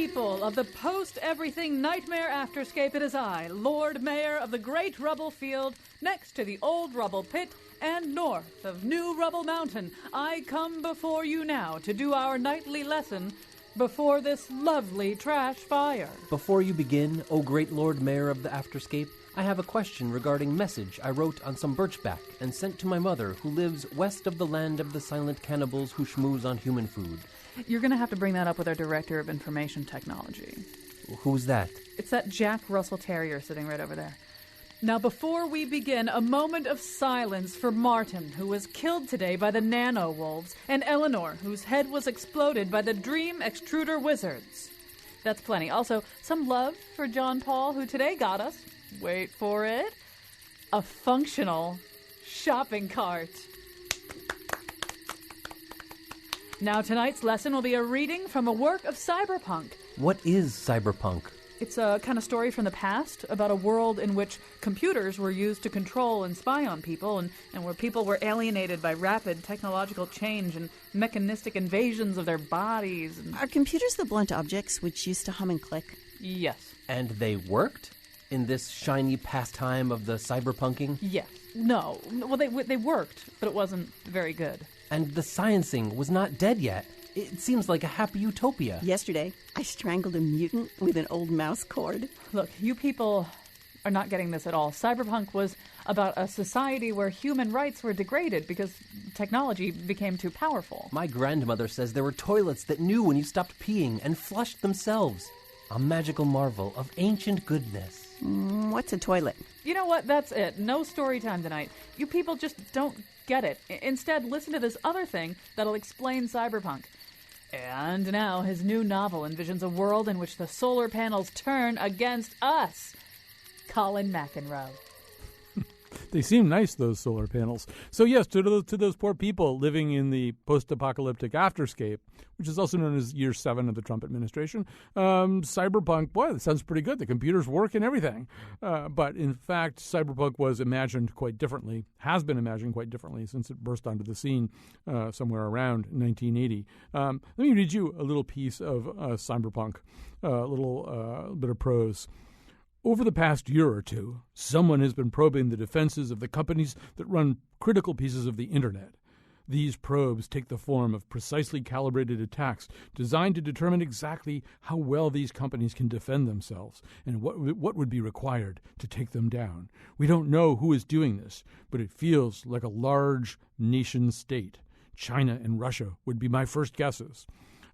people of the post-everything nightmare afterscape, it is I, Lord Mayor of the Great Rubble Field, next to the old rubble pit and north of New Rubble Mountain. I come before you now to do our nightly lesson before this lovely trash fire. Before you begin, O great Lord Mayor of the Afterscape, I have a question regarding message I wrote on some birchbark and sent to my mother, who lives west of the land of the silent cannibals who schmooze on human food. You're going to have to bring that up with our Director of Information Technology. Who's that? It's that Jack Russell Terrier sitting right over there. Now, before we begin, a moment of silence for Martin, who was killed today by the nano-wolves, and Eleanor, whose head was exploded by the Dream Extruder Wizards. That's plenty. Also, some love for John Paul, who today got us, wait for it, a functional shopping cart. Now, tonight's lesson will be a reading from a work of Cyberpunk. What is Cyberpunk? It's a kind of story from the past about a world in which computers were used to control and spy on people, and where people were alienated by rapid technological change and mechanistic invasions of their bodies. Are computers the blunt objects which used to hum and click? Yes. And they worked? In this shiny pastime of the cyberpunking? Yes. No. Well, they worked, but it wasn't very good. And the sciencing was not dead yet. It seems like a happy utopia. Yesterday, I strangled a mutant with an old mouse cord. Look, you people are not getting this at all. Cyberpunk was about a society where human rights were degraded because technology became too powerful. My grandmother says there were toilets that knew when you stopped peeing and flushed themselves. A magical marvel of ancient goodness. What's a toilet? You know what? That's it. No story time tonight. You people just don't get it. Instead, listen to this other thing that'll explain Cyberpunk. And now his new novel envisions a world in which the solar panels turn against us. Colin McEnroe. They seem nice, those solar panels. So yes, to those poor people living in the post-apocalyptic afterscape, which is also known as Year 7 of the Trump administration, Cyberpunk, boy, that sounds pretty good. The computers work and everything. But in fact, Cyberpunk was imagined quite differently, has been imagined quite differently since it burst onto the scene somewhere around 1980. Let me read you a little piece of Cyberpunk, a little bit of prose. Over the past year or two, someone has been probing the defenses of the companies that run critical pieces of the Internet. These probes take the form of precisely calibrated attacks designed to determine exactly how well these companies can defend themselves and what would be required to take them down. We don't know who is doing this, but it feels like a large nation state. China and Russia would be my first guesses.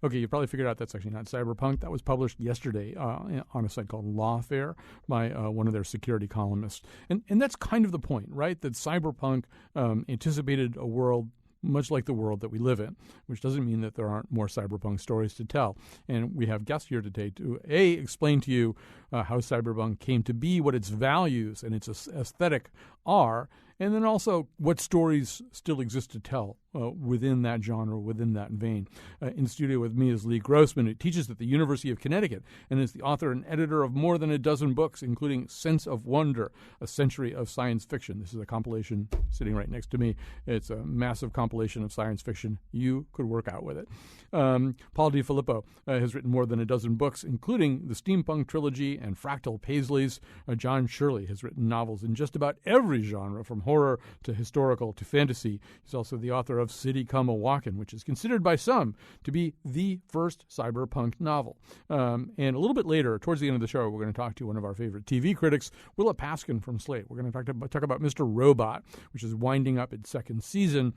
Okay, you probably figured out that's actually not Cyberpunk. That was published yesterday on a site called Lawfare by one of their security columnists. And that's kind of the point, right? That Cyberpunk anticipated a world much like the world that we live in, which doesn't mean that there aren't more cyberpunk stories to tell. And we have guests here today to, explain to you how cyberpunk came to be, what its values and its aesthetic are, and then also what stories still exist to tell within that genre, within that vein. In studio with me is Lee Grossman, who teaches at the University of Connecticut and is the author and editor of more than a dozen books, including Sense of Wonder, A Century of Science Fiction. This is a compilation sitting right next to me. It's a massive compilation of science fiction. You could work out with it. Paul DiFilippo has written more than a dozen books, including the Steampunk Trilogy and Fractal Paisleys. John Shirley has written novels in just about every genre, from horror to historical to fantasy. He's also the author of City Come A-Walkin', which is considered by some to be the first cyberpunk novel. And a little bit later, towards the end of the show, we're going to talk to one of our favorite TV critics, Willa Paskin from Slate. We're going to talk about Mr. Robot, which is winding up its second season,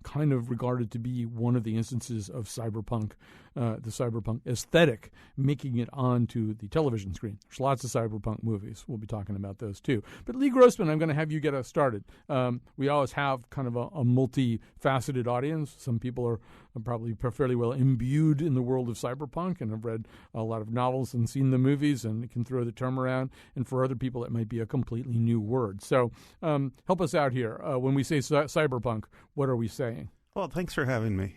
kind of regarded to be one of the instances of cyberpunk, the cyberpunk aesthetic, making it onto the television screen. There's lots of cyberpunk movies. We'll be talking about those too. But Lee Grossman, I'm going to have you get us started. We always have kind of a multi-faceted audience. Some people are probably fairly well imbued in the world of cyberpunk and have read a lot of novels and seen the movies and can throw the term around. And for other people, it might be a completely new word. So help us out here. When we say cyberpunk, what are we saying? Well, thanks for having me.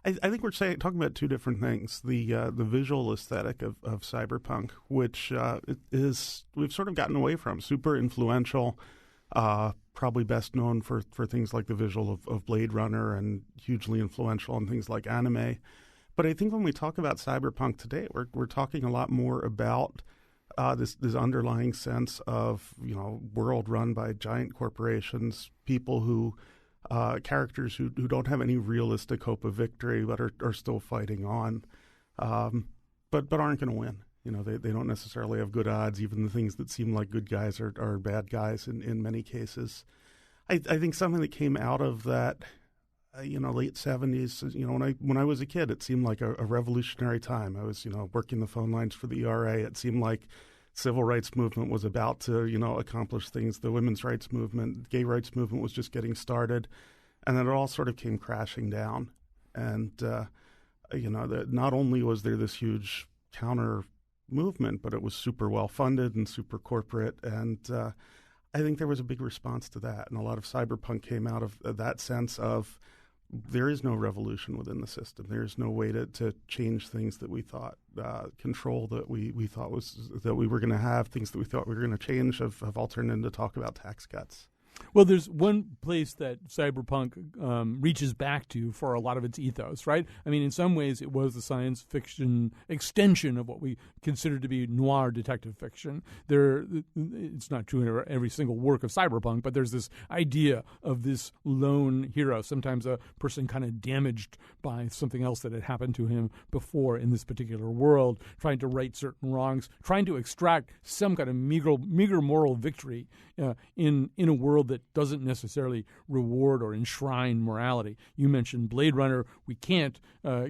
I think we're talking about two different things. The visual aesthetic of cyberpunk, which we've sort of gotten away from. Super influential, probably best known for things like the visual of Blade Runner, and hugely influential in things like anime. But I think when we talk about cyberpunk today, we're talking a lot more about this underlying sense of, world run by giant corporations, people who characters who don't have any realistic hope of victory, but are still fighting on, but aren't going to win. They don't necessarily have good odds. Even the things that seem like good guys are bad guys in many cases. I think something that came out of that, late 70s, when I was a kid, it seemed like a revolutionary time. I was, working the phone lines for the ERA. It seemed like civil rights movement was about to, accomplish things. The women's rights movement, gay rights movement was just getting started. And then it all sort of came crashing down. And, not only was there this huge counter movement, but it was super well funded and super corporate. And I think there was a big response to that. And a lot of cyberpunk came out of that sense of there is no revolution within the system. There's no way to change things that we thought, control that we thought that we were going to have, things that we thought we were going to change have all turned into talk about tax cuts. Well, there's one place that cyberpunk reaches back to for a lot of its ethos, right? I mean, in some ways, it was the science fiction extension of what we consider to be noir detective fiction. It's not true in every single work of cyberpunk, but there's this idea of this lone hero, sometimes a person kind of damaged by something else that had happened to him before in this particular world, trying to right certain wrongs, trying to extract some kind of meager moral victory in a world that doesn't necessarily reward or enshrine morality. You mentioned Blade Runner. We can't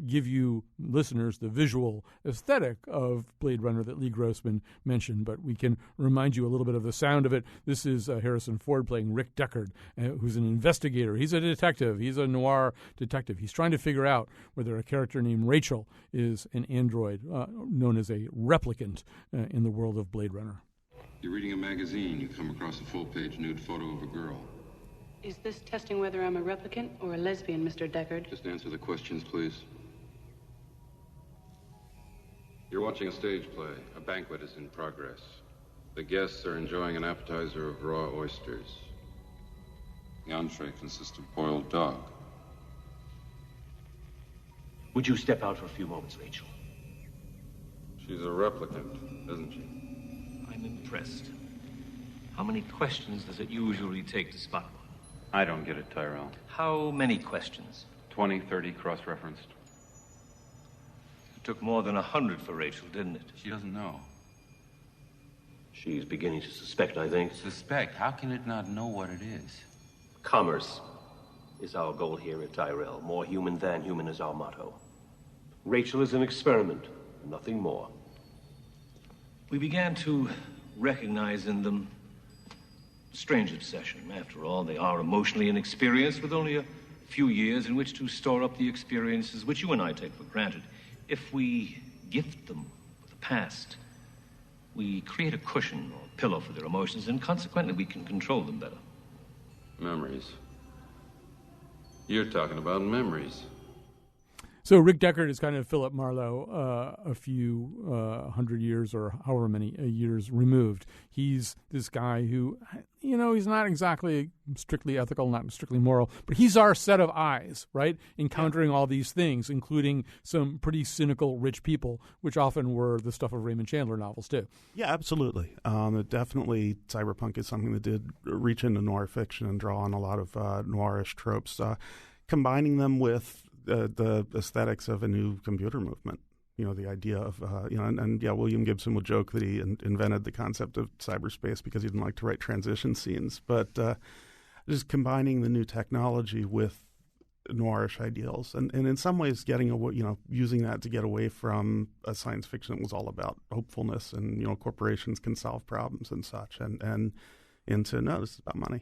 give you listeners the visual aesthetic of Blade Runner that Lee Grossman mentioned, but we can remind you a little bit of the sound of it. This is Harrison Ford playing Rick Deckard, who's an investigator. He's a detective. He's a noir detective. He's trying to figure out whether a character named Rachel is an android known as a replicant in the world of Blade Runner. You're reading a magazine, you come across a full-page nude photo of a girl. Is this testing whether I'm a replicant or a lesbian, Mr. Deckard? Just answer the questions, please. You're watching a stage play. A banquet is in progress. The guests are enjoying an appetizer of raw oysters. The entree consists of boiled dog. Would you step out for a few moments, Rachel? She's a replicant, isn't she? I'm impressed. How many questions does it usually take to spot one? I don't get it, Tyrell. How many questions? 20, 30 cross-referenced. It took more than 100 for Rachel, didn't it? She doesn't know. She's beginning to suspect, I think. Suspect? How can it not know what it is? Commerce is our goal here at Tyrell. More human than human is our motto. Rachel is an experiment, nothing more. We began to recognize in them strange obsession. After all, they are emotionally inexperienced with only a few years in which to store up the experiences which you and I take for granted. If we gift them with a past, we create a cushion or pillow for their emotions, and consequently we can control them better. Memories. You're talking about memories. So Rick Deckard is kind of Philip Marlowe a few hundred years or however many years removed. He's this guy who, he's not exactly strictly ethical, not strictly moral, but he's our set of eyes, right? Encountering all these things, including some pretty cynical rich people, which often were the stuff of Raymond Chandler novels too. Yeah, absolutely. Definitely cyberpunk is something that did reach into noir fiction and draw on a lot of noirish tropes, combining them with the aesthetics of a new computer movement. The idea of, William Gibson would joke that he invented the concept of cyberspace because he didn't like to write transition scenes. But just combining the new technology with noirish ideals, and in some ways using that to get away from a science fiction that was all about hopefulness and, corporations can solve problems and such, and into, no, this is about money.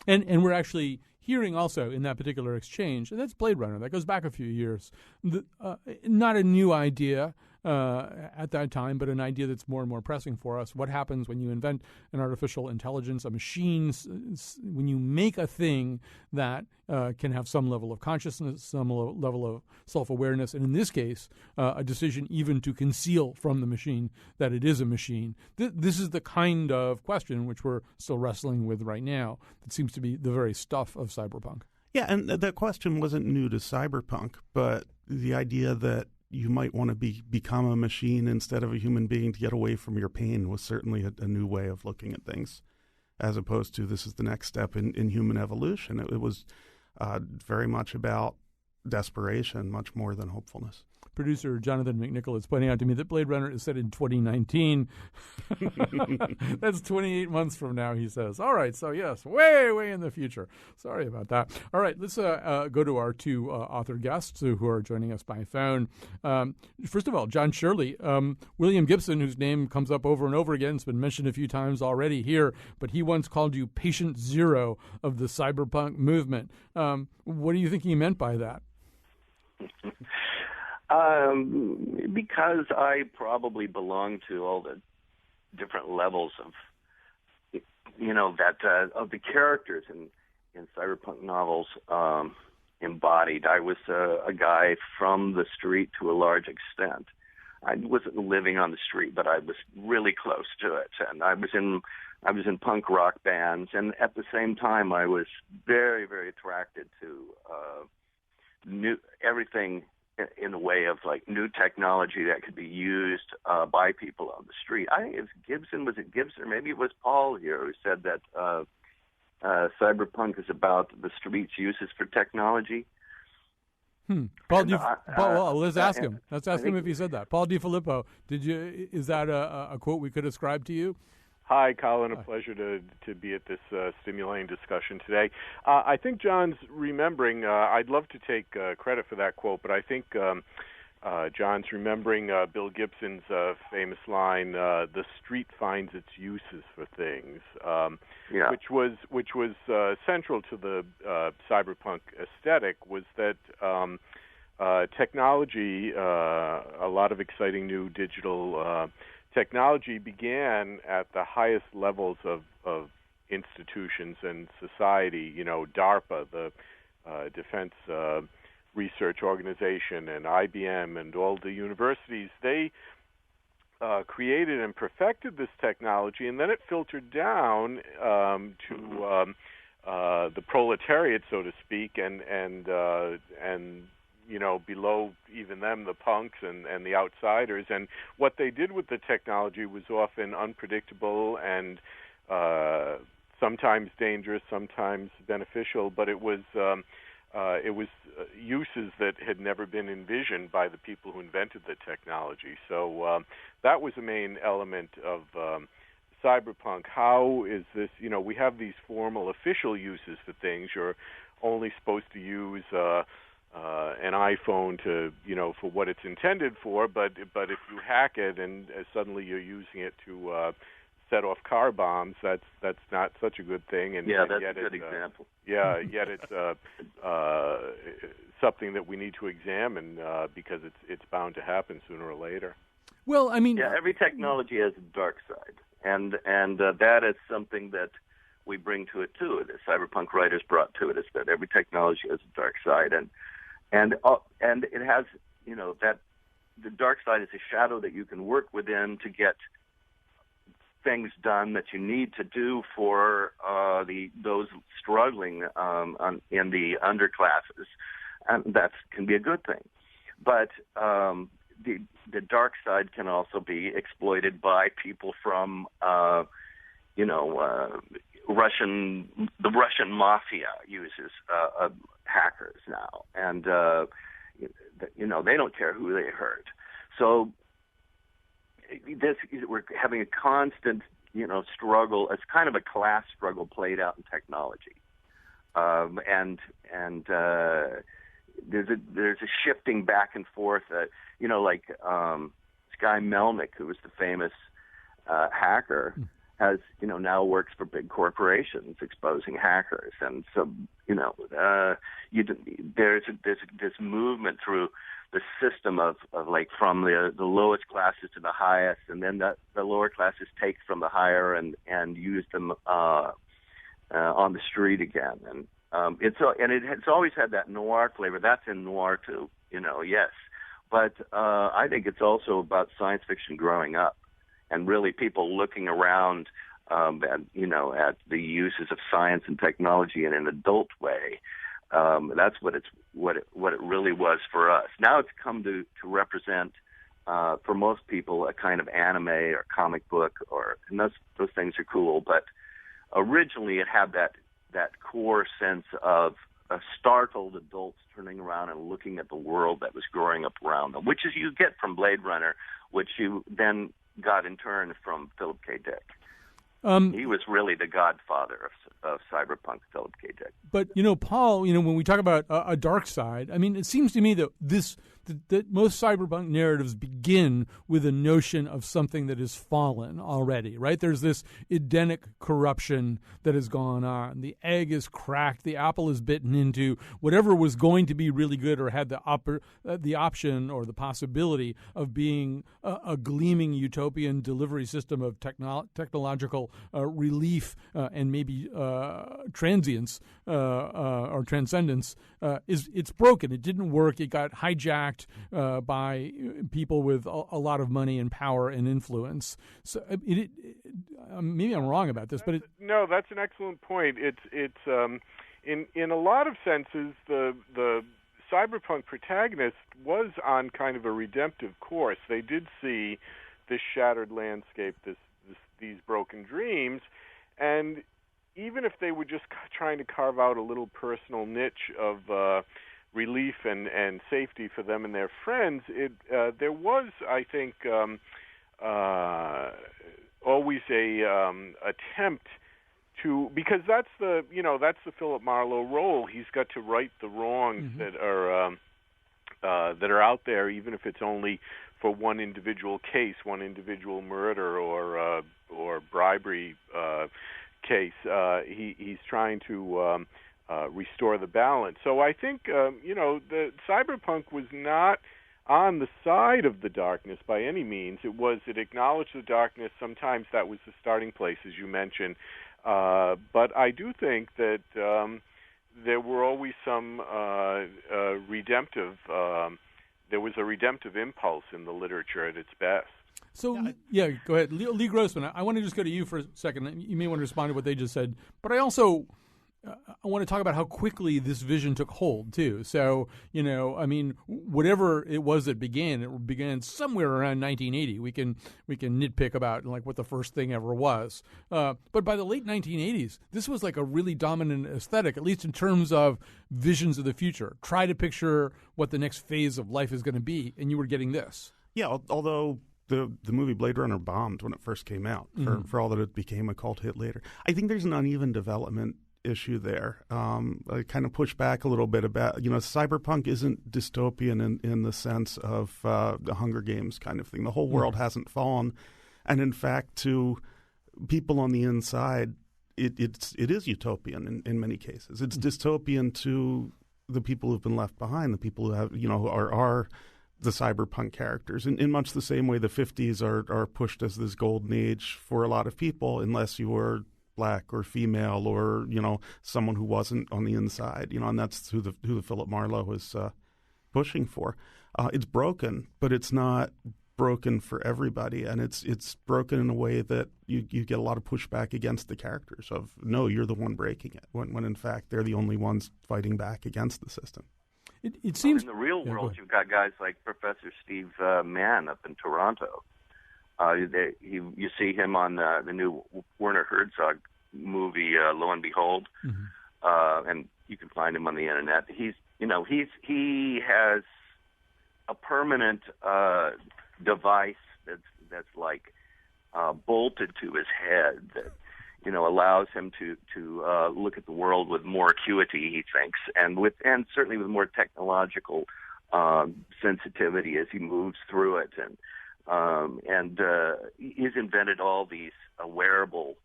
And we're actually hearing also in that particular exchange, and that's Blade Runner, that goes back a few years, not a new idea at that time, but an idea that's more and more pressing for us. What happens when you invent an artificial intelligence, a machine, when you make a thing that can have some level of consciousness, some level of self-awareness, and in this case, a decision even to conceal from the machine that it is a machine. This is the kind of question which we're still wrestling with right now that seems to be the very stuff of cyberpunk. Yeah, and that question wasn't new to cyberpunk, but the idea that you might want to become a machine instead of a human being to get away from your pain was certainly a new way of looking at things, as opposed to this is the next step in human evolution. It was very much about desperation, much more than hopefulness. Producer Jonathan McNichol is pointing out to me that Blade Runner is set in 2019. That's 28 months from now, he says. All right, so yes, way in the future. Sorry about that. All right, let's go to our two author guests who are joining us by phone. First of all, John Shirley, William Gibson, whose name comes up over and over again, has been mentioned a few times already here, but he once called you patient zero of the cyberpunk movement. What do you think he meant by that? Because I probably belong to all the different levels of, of the characters in cyberpunk novels embodied. I was a guy from the street to a large extent. I wasn't living on the street, but I was really close to it, and I was in punk rock bands, and at the same time, I was very, very attracted to everything in the way of like new technology that could be used by people on the street. I think was it Gibson, or maybe it was Paul here who said that cyberpunk is about the street's uses for technology. Paul, well, let's ask him. Let's ask him if he said that. Paul DiFilippo, is that a quote we could ascribe to you? Hi, Colin. A pleasure to be at this stimulating discussion today. I think John's remembering, I'd love to take credit for that quote, but I think John's remembering Bill Gibson's famous line, "The street finds its uses for things," which was central to the cyberpunk aesthetic, was that technology, a lot of exciting new digital technology began at the highest levels of institutions and society. DARPA, the Defense Research Organization, and IBM, and all the universities, they created and perfected this technology, and then it filtered down to the proletariat, so to speak, and below even them, the punks and the outsiders. And what they did with the technology was often unpredictable and sometimes dangerous, sometimes beneficial, but it was uses that had never been envisioned by the people who invented the technology. So that was the main element of cyberpunk. How is this, we have these formal official uses for things. You're only supposed to use an iPhone to, for what it's intended for, but if you hack it and suddenly you're using it to set off car bombs, that's not such a good thing. And that's yet a good example. Yet it's something that we need to examine because it's bound to happen sooner or later. Well, I mean, every technology has a dark side, and that is something that we bring to it too. The cyberpunk writers brought to it is that every technology has a dark side, and it has, that the dark side is a shadow that you can work within to get things done that you need to do for those struggling in the underclasses, and that can be a good thing. But the dark side can also be exploited by people from Russian mafia uses hackers now, and they don't care who they hurt. So we're having a constant struggle. It's kind of a class struggle played out in technology, and there's a shifting back and forth. Like this guy Melnick, who was the famous hacker, has now works for big corporations exposing hackers, and so there's this movement through the system of like from the lowest classes to the highest, and then the lower classes take from the higher and use them on the street again, and it's always had that noir flavor. That's in noir too, yes, but I think it's also about science fiction growing up. And really, people looking around at the uses of science and technology in an adult way, That's what it really was for us. Now it's come to represent, for most people, a kind of anime or comic book, and those things are cool. But originally, it had that core sense of startled adults turning around and looking at the world that was growing up around them, which is you get from Blade Runner, which you then got in turn from Philip K. Dick. He was really the godfather of cyberpunk, Philip K. Dick. But, Paul, when we talk about a dark side, I mean, it seems to me that that most cyberpunk narratives begin with a notion of something that has fallen already, right? There's this Edenic corruption that has gone on. The egg is cracked. The apple is bitten into. Whatever was going to be really good or had the option or the possibility of being a gleaming utopian delivery system of technological relief and maybe transience or transcendence, it's broken. It didn't work. It got hijacked by people with a lot of money and power and influence. So maybe I'm wrong about this, but no, that's an excellent point. It's in a lot of senses the cyberpunk protagonist was on kind of a redemptive course. They did see this shattered landscape, these broken dreams, and even if they were just trying to carve out a little personal niche of relief and safety for them and their friends, there was, I think, always a attempt to, because that's the Philip Marlowe role. He's got to right the wrongs that are out there, even if it's only for one individual case, one individual murder or bribery case. He's trying to restore the balance. So I think, the cyberpunk was not on the side of the darkness by any means. It acknowledged the darkness. Sometimes that was the starting place, as you mentioned. But I do think that there were always some redemptive, there was a redemptive impulse in the literature at its best. So, go ahead. Lee Grossman, I want to just go to you for a second. You may want to respond to what they just said. But I also I want to talk about how quickly this vision took hold, too. So, whatever it was that began somewhere around 1980. We can nitpick about what the first thing ever was. But by the late 1980s, this was like a really dominant aesthetic, at least in terms of visions of the future. Try to picture what the next phase of life is going to be, and you were getting this. Yeah, although the movie Blade Runner bombed when it first came out, for all that it became a cult hit later. I think there's an uneven development issue there. I kind of push back a little bit about, cyberpunk isn't dystopian in the sense of the Hunger Games kind of thing. The whole world hasn't fallen. And in fact, to people on the inside, it is utopian in many cases. It's dystopian to the people who've been left behind, the people who have, are the cyberpunk characters. In much the same way the 50s are pushed as this golden age for a lot of people, unless you were black or female or someone who wasn't on the inside, and that's who the Philip Marlowe was pushing for. It's broken, but it's not broken for everybody, and it's broken in a way that you get a lot of pushback against the characters of, no, you're the one breaking it, when in fact they're the only ones fighting back against the system. It seems in the real world, you've got guys like Professor Steve Mann up in Toronto. You see him on the new Werner Herzog movie, Lo and Behold, and you can find him on the internet. He has a permanent device that's like bolted to his head that allows him to look at the world with more acuity, he thinks, and certainly with more technological sensitivity as he moves through it, and he's invented all these wearable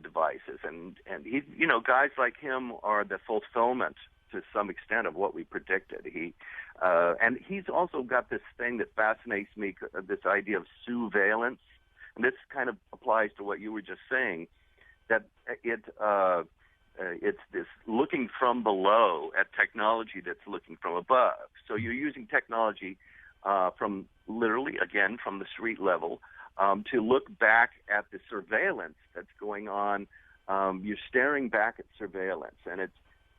devices, and he, guys like him are the fulfillment to some extent of what we predicted. And he's also got this thing that fascinates me, this idea of surveillance, and this kind of applies to what you were just saying, that it's this looking from below at technology that's looking from above. So you're using technology from literally, again, from the street level, to look back at the surveillance that's going on. You're staring back at surveillance, and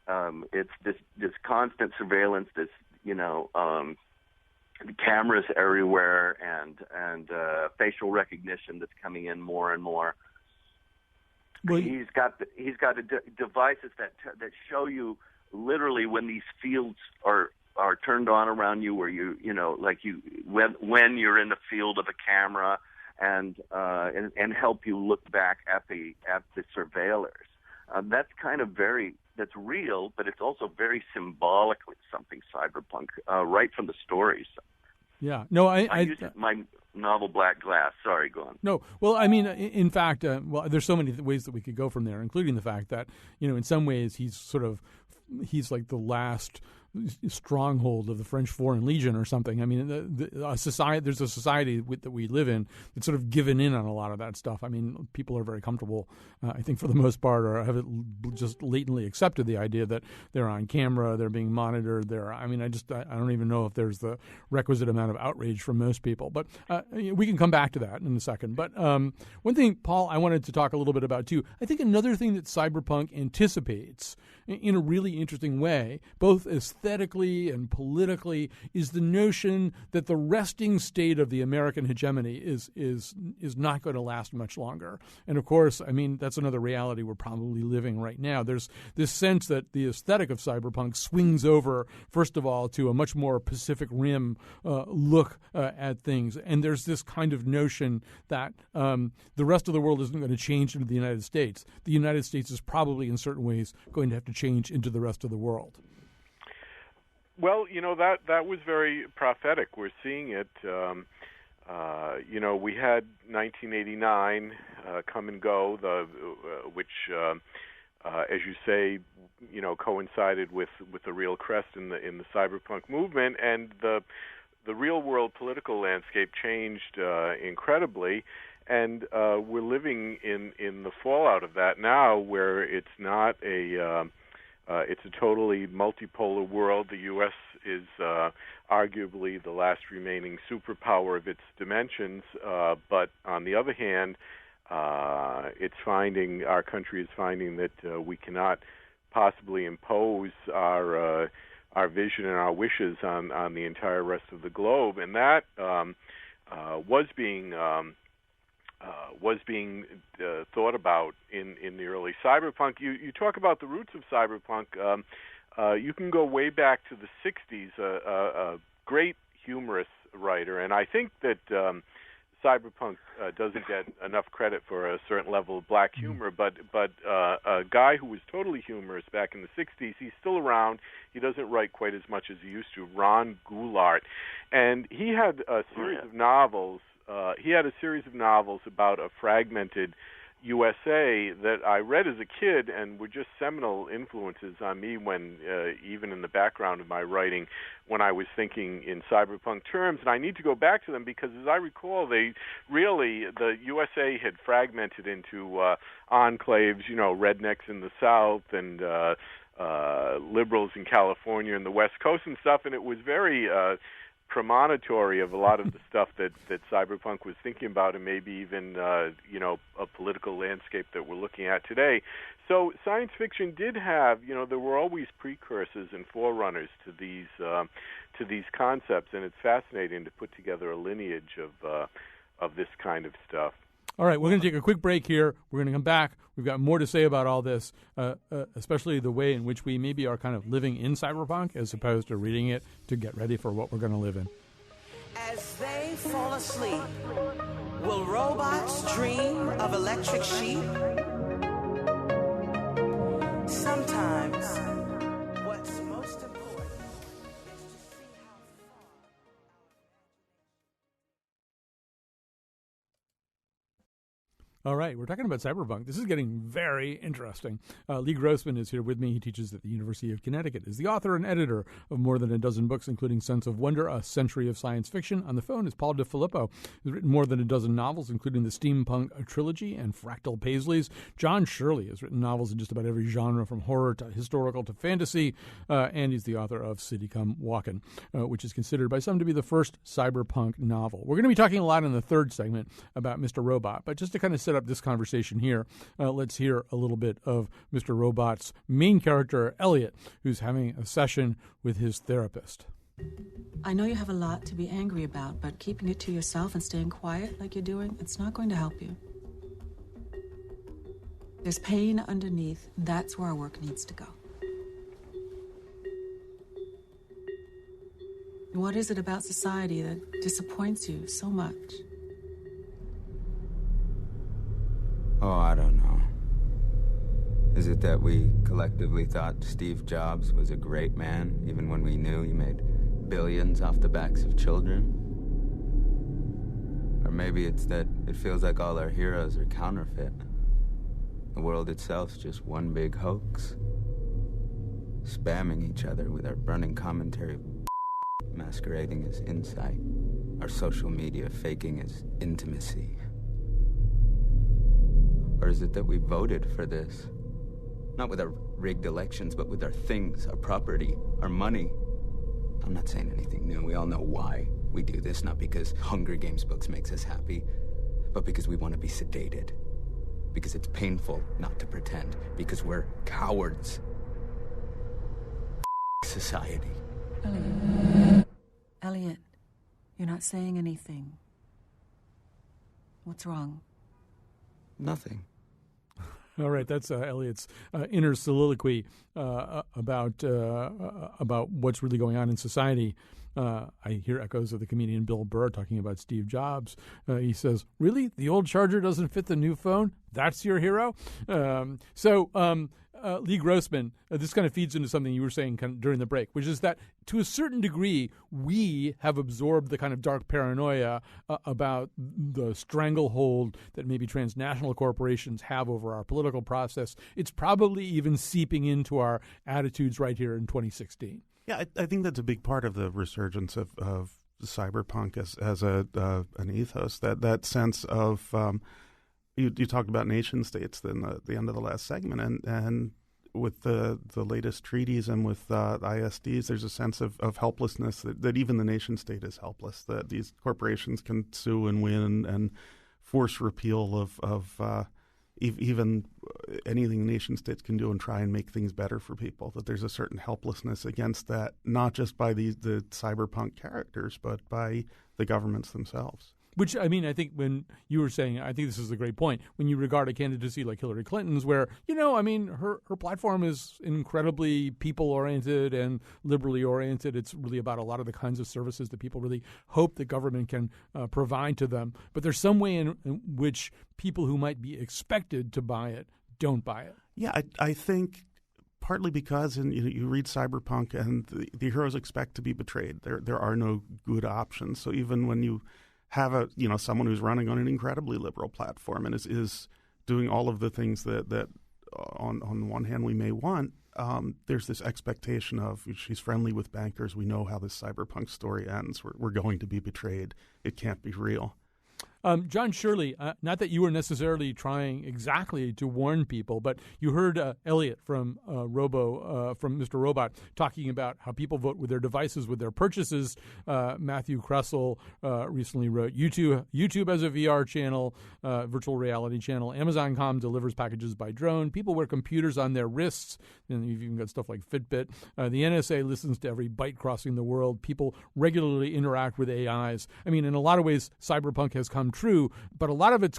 It's this constant surveillance, this cameras everywhere, and facial recognition that's coming in more and more. Well, he's got devices that show you literally when these fields are turned on around you, where when you're in the field of a camera, and help you look back at the surveillers. That's kind of that's real, but it's also very symbolically something cyberpunk, right from the stories. Yeah. No, I use my novel Black Glass. Sorry, go on. No. Well, I mean, in fact, there's so many ways that we could go from there, including the fact that, in some ways he's like the last stronghold of the French Foreign Legion or something. I mean, there's a society that we live in that's sort of given in on a lot of that stuff. I mean, people are very comfortable, I think, for the most part, or have just latently accepted the idea that they're on camera, they're being monitored. I don't even know if there's the requisite amount of outrage from most people. But we can come back to that in a second. But one thing, Paul, I wanted to talk a little bit about too. I think another thing that cyberpunk anticipates in a really interesting way, both aesthetically and politically, is the notion that the resting state of the American hegemony is not going to last much longer. And of course, I mean, that's another reality we're probably living right now. There's this sense that the aesthetic of cyberpunk swings over, first of all, to a much more Pacific Rim look at things. And there's this kind of notion that the rest of the world isn't going to change into the United States. The United States is probably, in certain ways, going to have to change into the rest of the world. Well, that was very prophetic. We're seeing it. We had 1989 come and go, which, as you say, coincided with the real crest in the cyberpunk movement, and the real world political landscape changed incredibly. And we're living in the fallout of that now, where it's not it's a totally multipolar world. The U.S. is arguably the last remaining superpower of its dimensions, but on the other hand, our country is finding that we cannot possibly impose our vision and our wishes on the entire rest of the globe, and that was being thought about in the early cyberpunk. You talk about the roots of cyberpunk. You can go way back to the 60s. A great humorous writer, and I think that cyberpunk doesn't get enough credit for a certain level of black humor, but a guy who was totally humorous back in the 60s, he's still around. He doesn't write quite as much as he used to, Ron Goulart. And he had a series of novels. He had a series of novels about a fragmented USA that I read as a kid and were just seminal influences on me when, even in the background of my writing, when I was thinking in cyberpunk terms. And I need to go back to them because, as I recall, the USA had fragmented into enclaves, rednecks in the South and liberals in California and the West Coast and stuff, and it was very premonitory of a lot of the stuff that cyberpunk was thinking about, and maybe even a political landscape that we're looking at today. So science fiction did have, there were always precursors and forerunners to these concepts, and it's fascinating to put together a lineage of this kind of stuff. All right, we're going to take a quick break here. We're going to come back. We've got more to say about all this, especially the way in which we maybe are kind of living in cyberpunk as opposed to reading it to get ready for what we're going to live in. As they fall asleep, will robots dream of electric sheep? Sometimes, what's most important is to see how far. All right, we're talking about cyberpunk. This is getting very interesting. Lee Grossman is here with me. He teaches at the University of Connecticut, is the author and editor of more than a dozen books, including Sense of Wonder, A Century of Science Fiction. On the phone is Paul DeFilippo, who's written more than a dozen novels, including the Steampunk Trilogy and Fractal Paisleys. John Shirley has written novels in just about every genre, from horror to historical to fantasy, and he's the author of City Come Walkin', which is considered by some to be the first cyberpunk novel. We're going to be talking a lot in the third segment about Mr. Robot, but just to kind of set set up this conversation here, let's hear a little bit of Mr. Robot's main character, Elliot, who's having a session with his therapist. I know you have a lot to be angry about, but keeping it to yourself and staying quiet like you're doing, it's not going to help you. There's pain underneath, and that's where our work needs to go. What is it about society that disappoints you so much? Oh, I don't know. Is it that we collectively thought Steve Jobs was a great man, even when we knew he made billions off the backs of children? Or maybe it's that it feels like all our heroes are counterfeit. The world itself's just one big hoax. Spamming each other with our burning commentary of masquerading as insight. Our social media faking as intimacy. Or is it that we voted for this? Not with our rigged elections, but with our things, our property, our money. I'm not saying anything new. We all know why we do this, not because Hunger Games books makes us happy, but because we want to be sedated. Because it's painful not to pretend. Because we're cowards. Society. Elliot, you're not saying anything. What's wrong? Nothing. All right, that's Elliot's inner soliloquy about what's really going on in society. I hear echoes of the comedian Bill Burr talking about Steve Jobs. He says, "Really? The old charger doesn't fit the new phone? That's your hero?" Lee Grossman, this kind of feeds into something you were saying during the break, which is that to a certain degree, we have absorbed the kind of dark paranoia about the stranglehold that maybe transnational corporations have over our political process. It's probably even seeping into our attitudes right here in 2016. Yeah, I think that's a big part of the resurgence of cyberpunk as an ethos, that sense of you talked about nation states then the end of the last segment, and with the latest treaties and with ISDs, there's a sense of helplessness that even the nation state is helpless, that these corporations can sue and win and force repeal of even anything nation states can do and try and make things better for people, that there's a certain helplessness against that, not just by the cyberpunk characters, but by the governments themselves. Which, I mean, I think when you were saying, I think this is a great point, when you regard a candidacy like Hillary Clinton's where, her platform is incredibly people-oriented and liberally oriented. It's really about a lot of the kinds of services that people really hope the government can provide to them. But there's some way in which people who might be expected to buy it don't buy it. Yeah, I think partly because you read Cyberpunk and the heroes expect to be betrayed. There are no good options. So even when you have someone who's running on an incredibly liberal platform and is doing all of the things that on one hand we may want, there's this expectation of she's friendly with bankers. We know how this cyberpunk story ends. We're going to be betrayed. It can't be real. John Shirley, not that you were necessarily trying exactly to warn people, but you heard Elliot from Mr. Robot talking about how people vote with their devices, with their purchases. Matthew Kressel recently wrote, YouTube has a VR channel, virtual reality channel. Amazon.com delivers packages by drone. People wear computers on their wrists, and you've even got stuff like Fitbit. The NSA listens to every byte crossing the world. People regularly interact with AIs. I mean, in a lot of ways, cyberpunk has come true, but a lot of it's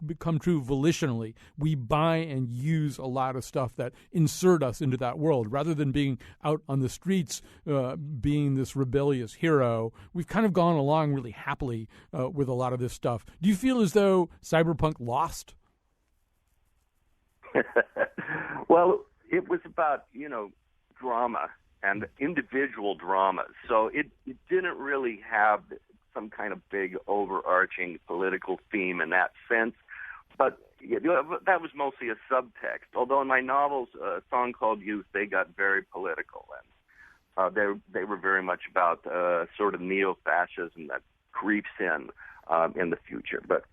become true volitionally. We buy and use a lot of stuff that insert us into that world. Rather than being out on the streets being this rebellious hero, we've kind of gone along really happily with a lot of this stuff. Do you feel as though cyberpunk lost? Well, it was about, drama and individual dramas. So it didn't really have some kind of big overarching political theme in that sense. But that was mostly a subtext. Although in my novels, A Song Called Youth, they got very political. And they were very much about sort of neo-fascism that creeps in the future. But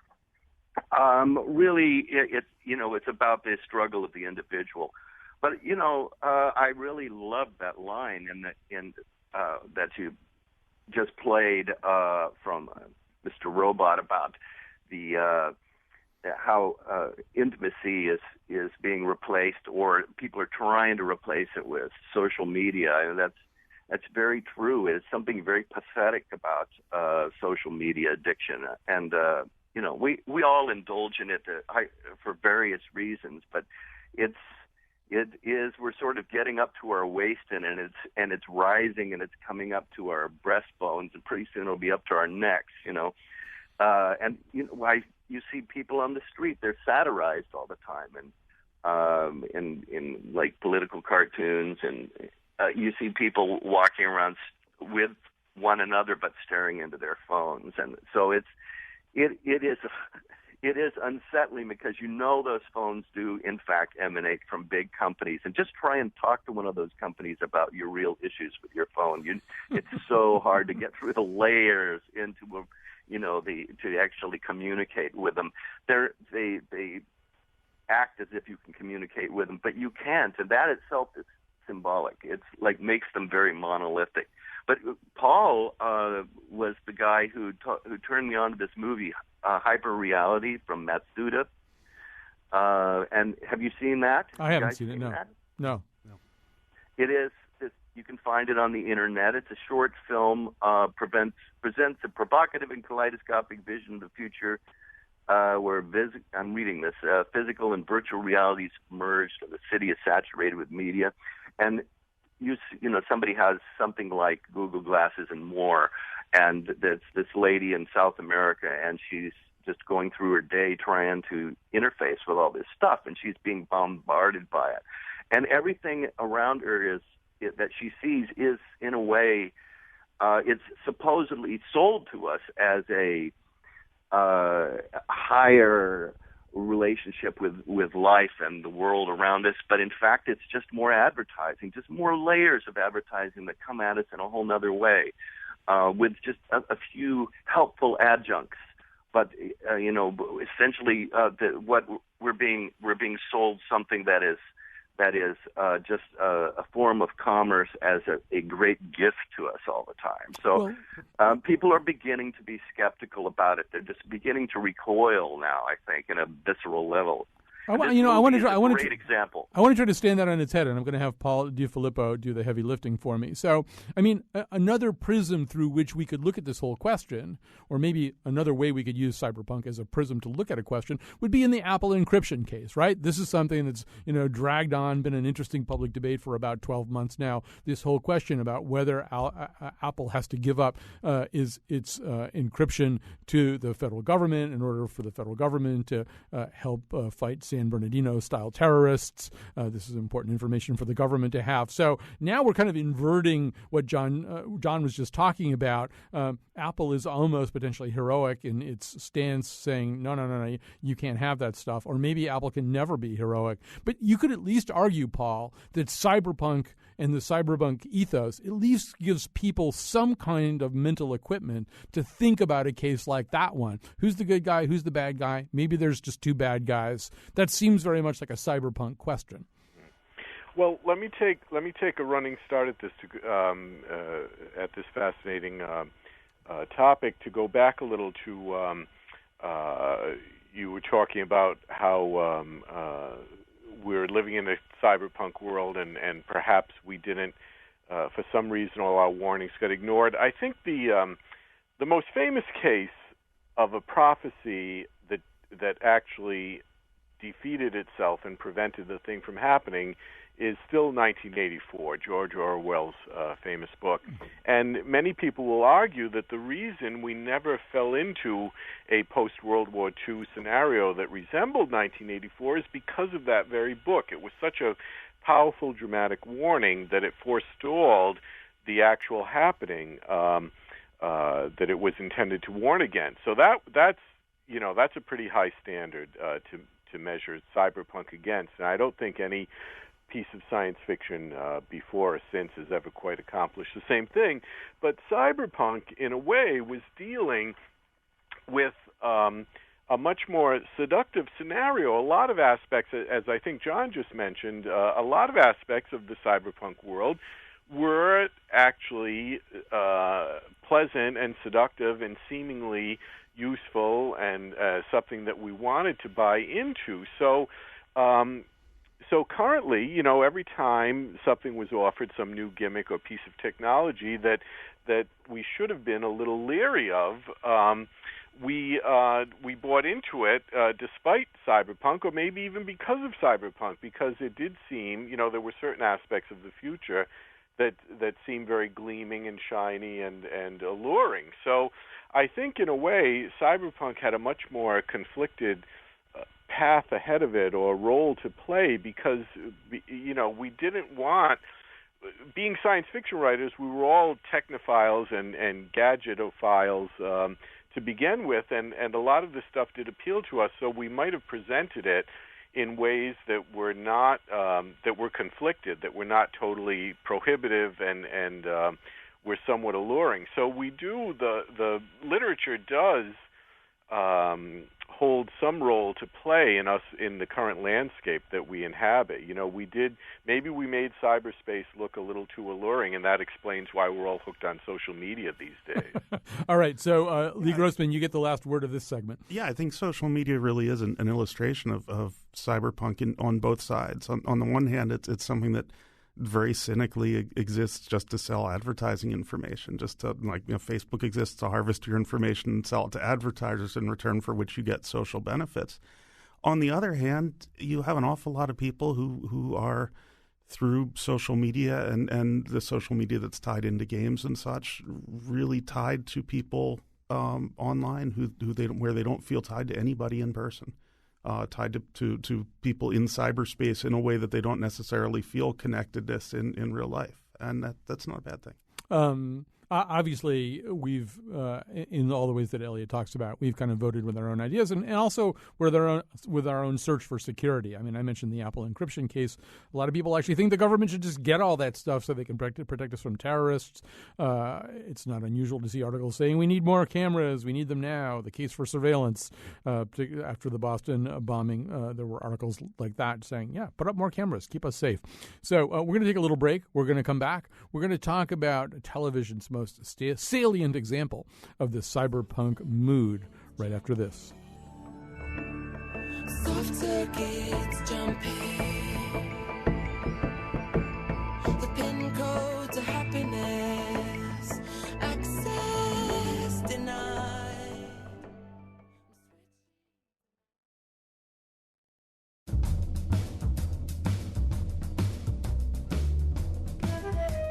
really, it's about the struggle of the individual. But, I really loved that line in that you just played from Mr. Robot about the intimacy is being replaced, or people are trying to replace it with social media, and that's very true. It's something very pathetic about social media addiction, and we all indulge in it for various reasons, but we're sort of getting up to our waist in it, and it's rising, and it's coming up to our breastbones, and pretty soon it'll be up to our necks, and you see people on the street, they're satirized all the time, and in like political cartoons, and you see people walking around with one another but staring into their phones, and so it is unsettling, because those phones do in fact emanate from big companies, and just try and talk to one of those companies about your real issues with your phone. It's so hard to get through the layers into to actually communicate with them. They act as if you can communicate with them, but you can't, and that itself is symbolic. It's like makes them very monolithic. But Paul was the guy who turned me on to this movie, Hyper Reality from Matsuda. And have you seen that? I haven't seen it. No. It is. You can find it on the internet. It's a short film. Presents a provocative and kaleidoscopic vision of the future, where I'm reading this. Physical and virtual realities merged, and the city is saturated with media, and somebody has something like Google Glasses and more, and there's this lady in South America, and she's just going through her day trying to interface with all this stuff, and she's being bombarded by it, and everything around her that she sees is, in a way, it's supposedly sold to us as a higher relationship with life and the world around us, but in fact it's just more advertising, just more layers of advertising that come at us in a whole nother way, with just a few helpful adjuncts. But essentially, what we're being sold something that is just a form of commerce as a great gift to us all the time. So people are beginning to be skeptical about it. They're just beginning to recoil now, I think, in a visceral level. I want to example. I want to try to stand that on its head, and I'm going to have Paul DiFilippo do the heavy lifting for me. So, another prism through which we could look at this whole question, or maybe another way we could use cyberpunk as a prism to look at a question, would be in the Apple encryption case, right? This is something that's dragged on, been an interesting public debate for about 12 months now. This whole question about whether Apple has to give up its encryption to the federal government in order for the federal government to help fight San Bernardino-style terrorists. This is important information for the government to have. So now we're kind of inverting what John was just talking about. Apple is almost potentially heroic in its stance, saying, no, you can't have that stuff. Or maybe Apple can never be heroic. But you could at least argue, Paul, that cyberpunk and the cyberpunk ethos at least gives people some kind of mental equipment to think about a case like that one. Who's the good guy? Who's the bad guy? Maybe there's just two bad guys. That seems very much like a cyberpunk question. Well, let me take a running start at this at this fascinating topic. To go back a little to you were talking about how we're living in a cyberpunk world, and perhaps we didn't, for some reason, all our warnings got ignored. I think the most famous case of a prophecy that actually defeated itself and prevented the thing from happening is still 1984, George Orwell's famous book. And many people will argue that the reason we never fell into a post-World War II scenario that resembled 1984 is because of that very book. It was such a powerful, dramatic warning that it forestalled the actual happening that it was intended to warn against. So that's a pretty high standard to measure cyberpunk against. And I don't think any piece of science fiction before or since has ever quite accomplished the same thing. But cyberpunk, in a way, was dealing with a much more seductive scenario. A lot of aspects, as I think John just mentioned, a lot of aspects of the cyberpunk world were actually pleasant and seductive and seemingly useful and something that we wanted to buy into. So currently, every time something was offered, some new gimmick or piece of technology that we should have been a little leery of, we bought into it despite Cyberpunk, or maybe even because of Cyberpunk, because it did seem, there were certain aspects of the future that seemed very gleaming and shiny and alluring. So I think, in a way, Cyberpunk had a much more conflicted path ahead of it, or role to play, because we didn't want, being science fiction writers, we were all technophiles and gadgetophiles to begin with, and a lot of this stuff did appeal to us, so we might have presented it in ways that were not that were conflicted, that were not totally prohibitive and were somewhat alluring. So we do, the literature does hold some role to play in us, in the current landscape that we inhabit. Maybe we made cyberspace look a little too alluring, and that explains why we're all hooked on social media these days. All right, so Lee Grossman, you get the last word of this segment. Yeah, I think social media really is an illustration of cyberpunk on both sides. On the one hand, it's something that very cynically exists just to sell advertising information, just to, Facebook exists to harvest your information and sell it to advertisers, in return for which you get social benefits. On the other hand, you have an awful lot of people who are, through social media and the social media that's tied into games and such, really tied to people online where they don't feel tied to anybody in person. Tied to people in cyberspace in a way that they don't necessarily feel connectedness in real life. And that's not a bad thing. Obviously, we've, in all the ways that Elliot talks about, we've kind of voted with our own ideas and also with our own search for security. I mean, I mentioned the Apple encryption case. A lot of people actually think the government should just get all that stuff so they can protect us from terrorists. It's not unusual to see articles saying we need more cameras, we need them now, the case for surveillance. After the Boston bombing, there were articles like that saying, yeah, put up more cameras, keep us safe. So we're going to take a little break. We're going to come back. We're going to talk about television's most salient example of the cyberpunk mood right after this. Soft circuits jumping, the pin code to happiness, access denied.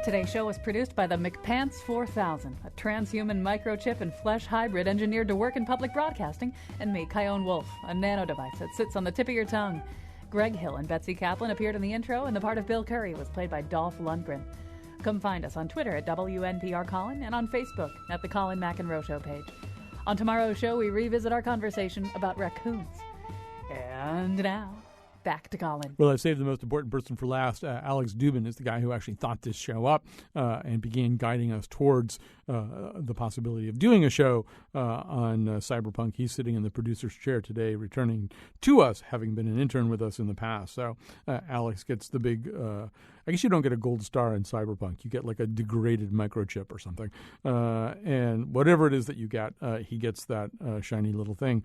Today's show was produced by the McPants 4000, a transhuman microchip and flesh hybrid engineered to work in public broadcasting, and me, Kyone Wolf, a nano device that sits on the tip of your tongue. Greg Hill and Betsy Kaplan appeared in the intro, and the part of Bill Curry was played by Dolph Lundgren. Come find us on Twitter at WNPR Colin and on Facebook at the Colin McEnroe Show page. On tomorrow's show, we revisit our conversation about raccoons. And now, back to Colin. Well, I saved the most important person for last. Alex Dubin is the guy who actually thought this show up and began guiding us towards the possibility of doing a show on Cyberpunk. He's sitting in the producer's chair today, returning to us, having been an intern with us in the past. So Alex gets the big, I guess you don't get a gold star in Cyberpunk. You get like a degraded microchip or something. And whatever it is that you get, he gets that shiny little thing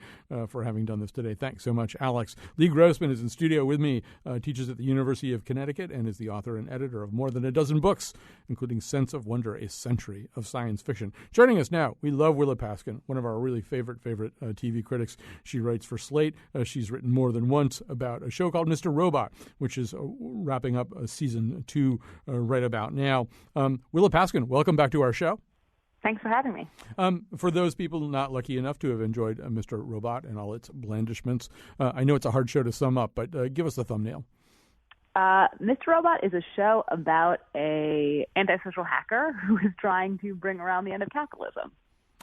for having done this today. Thanks so much, Alex. Lee Grossman is in studio with me, teaches at the University of Connecticut, and is the author and editor of more than a dozen books, including Sense of Wonder, a Century of Science Fiction. Joining us now, we love Willa Paskin, one of our really favorite TV critics. She writes for Slate. She's written more than once about a show called Mr. Robot, which is wrapping up season 2 right about now. Willa Paskin, welcome back to our show. Thanks for having me. For those people not lucky enough to have enjoyed Mr. Robot and all its blandishments, I know it's a hard show to sum up, but give us the thumbnail. Mr. Robot is a show about a antisocial hacker who is trying to bring around the end of capitalism.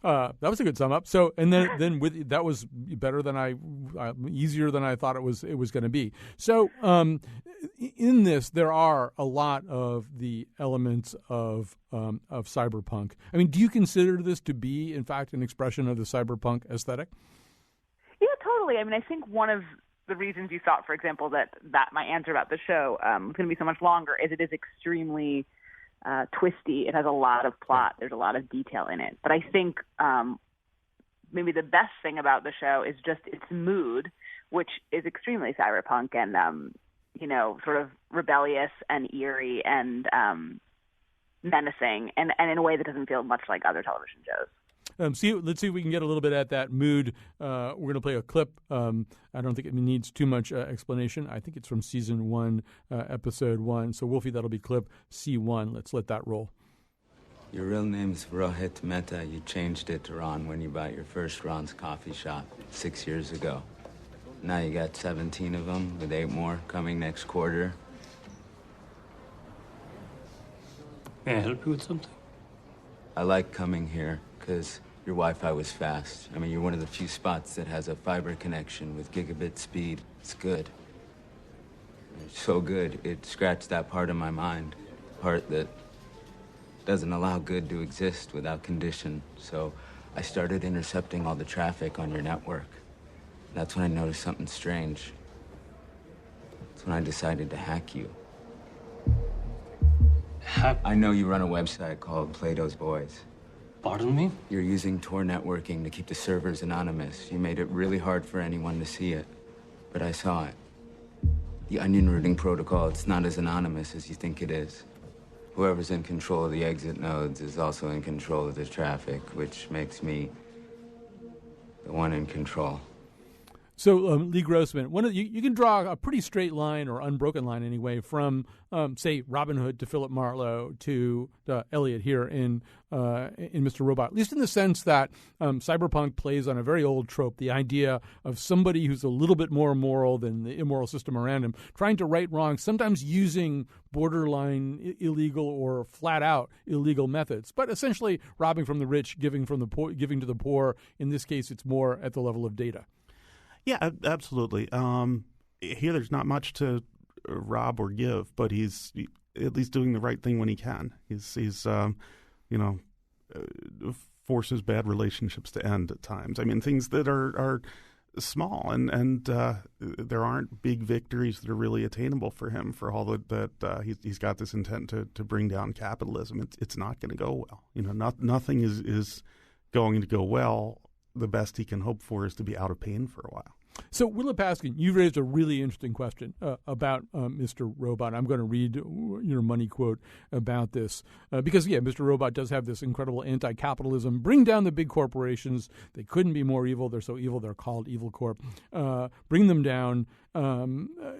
That was a good sum up. So, and then with that was better than easier than I thought it was going to be. So, in this, there are a lot of the elements of cyberpunk. I mean, do you consider this to be, in fact, an expression of the cyberpunk aesthetic? Yeah, totally. I mean, I think one of the reasons you thought, for example, that my answer about the show was going to be so much longer is it is extremely twisty. It has a lot of plot. There's a lot of detail in it. But I think maybe the best thing about the show is just its mood, which is extremely cyberpunk and, sort of rebellious and eerie and menacing, and in a way that doesn't feel much like other television shows. Let's see if we can get a little bit at that mood. We're going to play a clip. I don't think it needs too much explanation. I think it's from Season 1, Episode 1. So, Wolfie, that'll be clip C1. Let's let that roll. Your real name's Rohit Mehta. You changed it to Ron when you bought your first Ron's coffee shop 6 years ago. Now you got 17 of them, with 8 more coming next quarter. May I help you with something? I like coming here because your Wi-Fi was fast. I mean, you're one of the few spots that has a fiber connection with gigabit speed. It's good. It's so good, it scratched that part of my mind. Part that doesn't allow good to exist without condition. So I started intercepting all the traffic on your network. That's when I noticed something strange. That's when I decided to hack you. I know you run a website called Plato's Boys. Pardon me? You're using Tor networking to keep the servers anonymous. You made it really hard for anyone to see it, but I saw it. The onion routing protocol, it's not as anonymous as you think it is. Whoever's in control of the exit nodes is also in control of the traffic, which makes me the one in control. So, Lee Grossman, you can draw a pretty straight line, or unbroken line anyway, from, say, Robin Hood to Philip Marlowe to Elliot here in Mr. Robot, at least in the sense that Cyberpunk plays on a very old trope, the idea of somebody who's a little bit more moral than the immoral system around him, trying to right wrongs, sometimes using borderline illegal or flat-out illegal methods, but essentially robbing from the rich, giving to the poor. In this case, it's more at the level of data. Yeah, absolutely. Here, there's not much to rob or give, but he's at least doing the right thing when he can. He's forces bad relationships to end at times. I mean, things that are small, and there aren't big victories that are really attainable for him. For all that he's got this intent to bring down capitalism, it's not going to go well. Nothing is going to go well. The best he can hope for is to be out of pain for a while. So, Willa Paskin, you've raised a really interesting question about Mr. Robot. I'm going to read your money quote about this because, Mr. Robot does have this incredible anti-capitalism. Bring down the big corporations. They couldn't be more evil. They're so evil, they're called Evil Corp. Bring them down.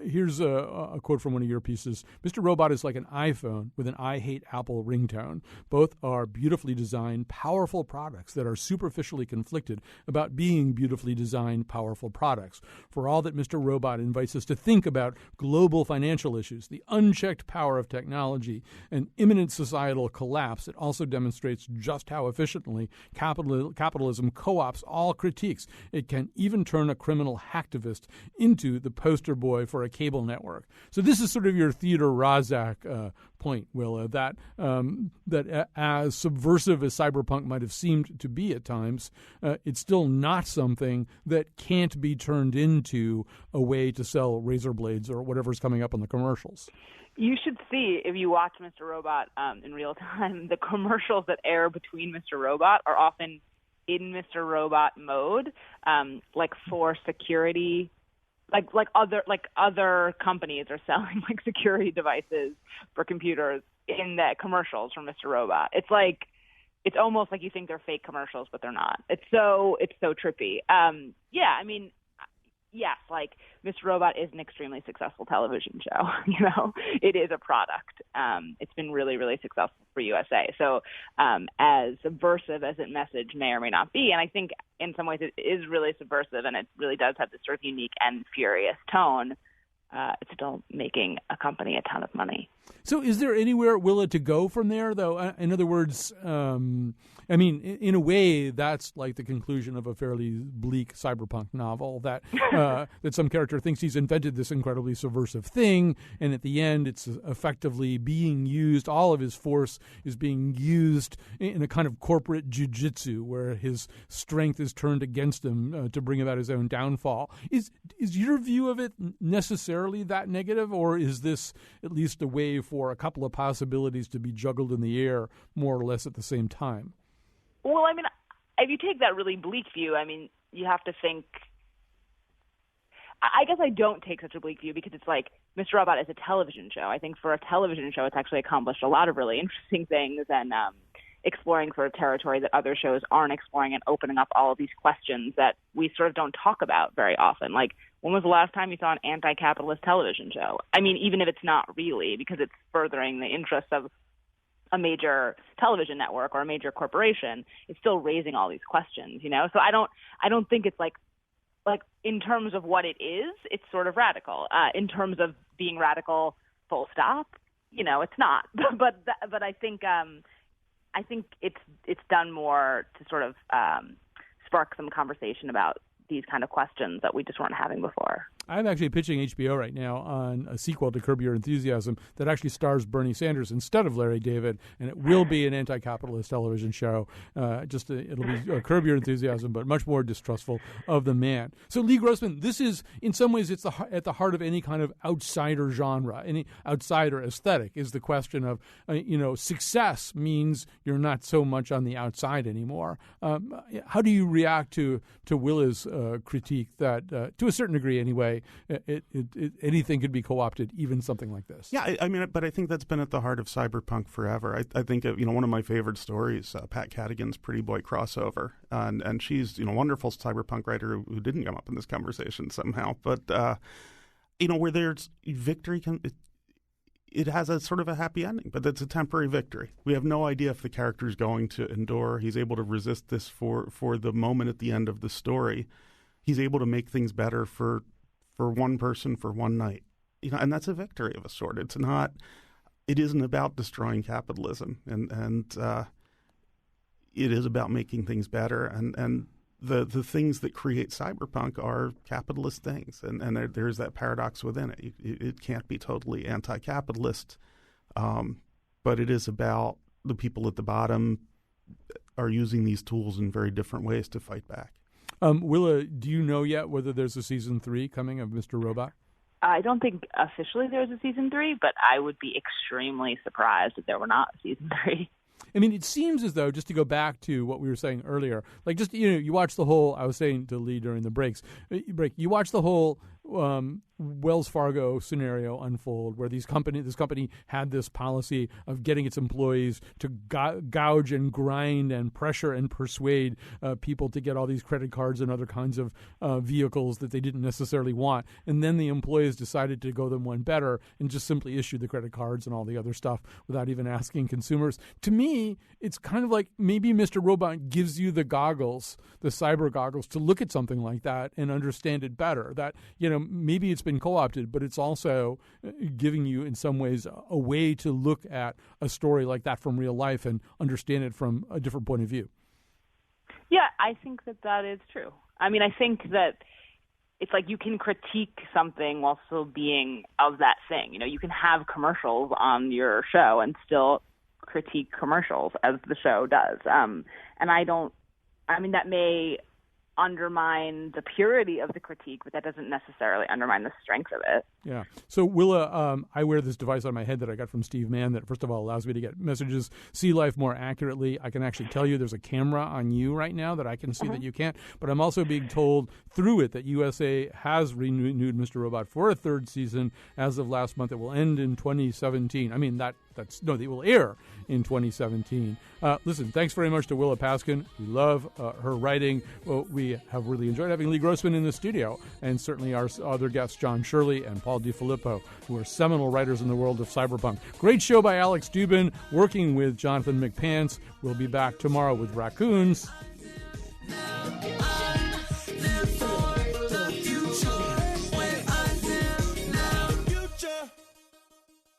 Here's a quote from one of your pieces. Mr. Robot is like an iPhone with an I hate Apple ringtone. Both are beautifully designed, powerful products that are superficially conflicted about being beautifully designed, powerful products. For all that Mr. Robot invites us to think about global financial issues, the unchecked power of technology, and imminent societal collapse, it also demonstrates just how efficiently capitalism co-ops all critiques. It can even turn a criminal hacktivist into the poster boy for a cable network. So this is sort of your Theodore Razak point, Willa, that as subversive as Cyberpunk might have seemed to be at times, it's still not something that can't be turned into a way to sell razor blades or whatever's coming up on the commercials. You should see, if you watch Mr. Robot in real time, the commercials that air between Mr. Robot are often in Mr. Robot mode, like for security. Like other companies are selling like security devices for computers in the commercials from Mr. Robot. It's almost like you think they're fake commercials, but they're not. It's so trippy. Yes, like Mr. Robot is an extremely successful television show. It is a product. It's been really, really successful for USA. So as subversive as its message may or may not be, and I think in some ways it is really subversive and it really does have this sort of unique and furious tone, it's still making a company a ton of money. So is there anywhere, Willa, to go from there, though? In other words, I mean, in a way, that's like the conclusion of a fairly bleak cyberpunk novel, that that some character thinks he's invented this incredibly subversive thing, and at the end it's effectively being used, all of his force is being used in a kind of corporate jujitsu where his strength is turned against him to bring about his own downfall. Is your view of it necessarily that negative, or is this at least a way for a couple of possibilities to be juggled in the air more or less at the same time? Well, I mean, if you take that really bleak view, I mean, you have to think. I guess I don't take such a bleak view because it's like Mr. Robot is a television show. I think for a television show, it's actually accomplished a lot of really interesting things and exploring sort of territory that other shows aren't exploring and opening up all of these questions that we sort of don't talk about very often. Like, when was the last time you saw an anti-capitalist television show? I mean, even if it's not really, because it's furthering the interests of a major television network or a major corporation, it's still raising all these questions, you know? So I don't think it's like in terms of what it is, it's sort of radical. In terms of being radical, full stop, you know, it's not. But I think it's done more to sort of spark some conversation about these kind of questions that we just weren't having before. I'm actually pitching HBO right now on a sequel to Curb Your Enthusiasm that actually stars Bernie Sanders instead of Larry David, and it will be an anti-capitalist television show. It'll be Curb Your Enthusiasm, but much more distrustful of the man. So, Lee Grossman, this is, in some ways, it's at the heart of any kind of outsider genre, any outsider aesthetic, is the question of, success means you're not so much on the outside anymore. How do you react to Willa's critique that, to a certain degree anyway, anything could be co-opted, even something like this? Yeah, I mean, but I think that's been at the heart of cyberpunk forever. I think one of my favorite stories, Pat Cadigan's Pretty Boy crossover, and she's a wonderful cyberpunk writer who didn't come up in this conversation somehow. But where there's victory, it has a sort of a happy ending, but it's a temporary victory. We have no idea if the character is going to endure. He's able to resist this for the moment at the end of the story. He's able to make things better for one person for one night, and that's a victory of a sort. It isn't about destroying capitalism, and it is about making things better. And the things that create cyberpunk are capitalist things, and there's that paradox within it. It can't be totally anti-capitalist, but it is about the people at the bottom are using these tools in very different ways to fight back. Willa, do you know yet whether there's a season 3 coming of Mr. Robot? I don't think officially there's a season 3, but I would be extremely surprised if there were not a season 3. I mean, it seems as though, just to go back to what we were saying earlier, like just, you watch the whole, I was saying to Lee during the break, you watch the whole Wells Fargo scenario unfold, where this company had this policy of getting its employees to gouge and grind and pressure and persuade people to get all these credit cards and other kinds of vehicles that they didn't necessarily want. And then the employees decided to go them one better and just simply issue the credit cards and all the other stuff without even asking consumers. To me, it's kind of like maybe Mr. Robot gives you the goggles, the cyber goggles, to look at something like that and understand it better. That, maybe it's been co-opted, but it's also giving you, in some ways, a way to look at a story like that from real life and understand it from a different point of view. Yeah, I think that is true. I mean, I think that it's like you can critique something while still being of that thing. You can have commercials on your show and still critique commercials, as the show does. And that may undermine the purity of the critique, but that doesn't necessarily undermine the strength of it. Yeah. So, Willa, I wear this device on my head that I got from Steve Mann that, first of all, allows me to get messages, see life more accurately. I can actually tell you there's a camera on you right now that I can see that you can't. But I'm also being told through it that USA has renewed Mr. Robot for a third season as of last month. It will end in 2017. I mean, they will air in 2017. Listen, thanks very much to Willa Paskin. We love her writing. Well, we have really enjoyed having Lee Grossman in the studio, and certainly our other guests, John Shirley and Paul DiFilippo, who are seminal writers in the world of cyberpunk. Great show by Alex Dubin, working with Jonathan McPants. We'll be back tomorrow with Raccoons.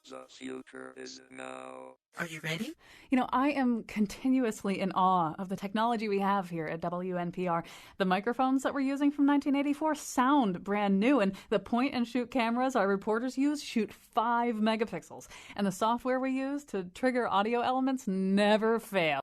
The future is now. Are you ready? You know, I am continuously in awe of the technology we have here at WNPR. The microphones that we're using from 1984 sound brand new, and the point-and-shoot cameras our reporters use shoot 5 megapixels. And the software we use to trigger audio elements never fails.